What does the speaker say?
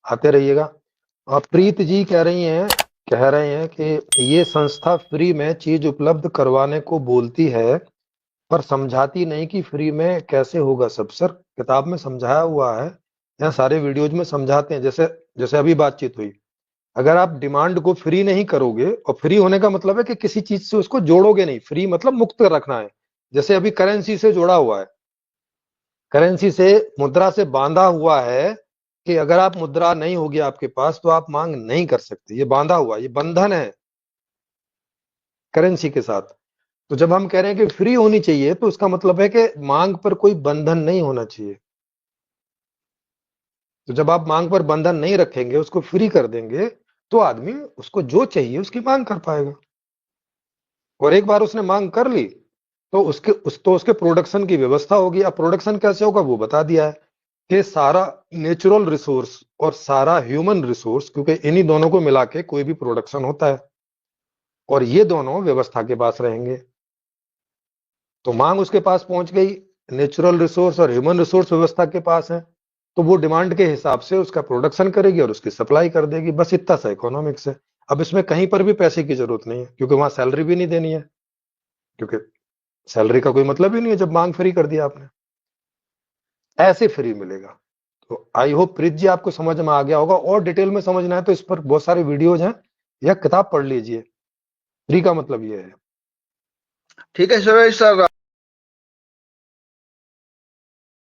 आते रहिएगा। और प्रीत जी कह रहे हैं कि ये संस्था फ्री में चीज उपलब्ध करवाने को बोलती है पर समझाती नहीं कि फ्री में कैसे होगा सब। सर किताब में समझाया हुआ है, यहाँ सारे वीडियोज में समझाते हैं। जैसे जैसे अभी बातचीत हुई, अगर आप डिमांड को फ्री नहीं करोगे, और फ्री होने का मतलब है कि किसी चीज से उसको जोड़ोगे नहीं, फ्री मतलब मुक्त रखना है। जैसे अभी करेंसी से जोड़ा हुआ है, करेंसी से, मुद्रा से बांधा हुआ है कि अगर आप मुद्रा नहीं होगी आपके पास तो आप मांग नहीं कर सकते। ये बांधा हुआ, ये बंधन है करेंसी के साथ। तो जब हम कह रहे हैं कि फ्री होनी चाहिए तो उसका मतलब है कि मांग पर कोई बंधन नहीं होना चाहिए। तो जब आप मांग पर बंधन नहीं रखेंगे, उसको फ्री कर देंगे, तो आदमी उसको जो चाहिए उसकी मांग कर पाएगा। और एक बार उसने मांग कर ली तो उसके प्रोडक्शन की व्यवस्था होगी। अब प्रोडक्शन कैसे होगा वो बता दिया है कि सारा नेचुरल रिसोर्स और सारा ह्यूमन रिसोर्स, क्योंकि इन्हीं दोनों को मिला के कोई भी प्रोडक्शन होता है, और ये दोनों व्यवस्था के पास रहेंगे। तो मांग उसके पास पहुंच गई, नेचुरल रिसोर्स और ह्यूमन रिसोर्स व्यवस्था के पास है, तो वो डिमांड के हिसाब से उसका प्रोडक्शन करेगी और उसकी सप्लाई कर देगी। बस इतना सा इकोनॉमिक्स है। अब इसमें कहीं पर भी पैसे की जरूरत नहीं है, क्योंकि वहां सैलरी भी नहीं देनी है, क्योंकि सैलरी का कोई मतलब ही नहीं है जब मांग फ्री कर दिया आपने। ऐसे फ्री मिलेगा। तो आई होप प्रीत जी आपको समझ में आ गया होगा। और डिटेल में समझना है तो इस पर बहुत सारे वीडियोज हैं, या किताब पढ़ लीजिए। फ्री का मतलब ये है। ठीक है सुरेश सर।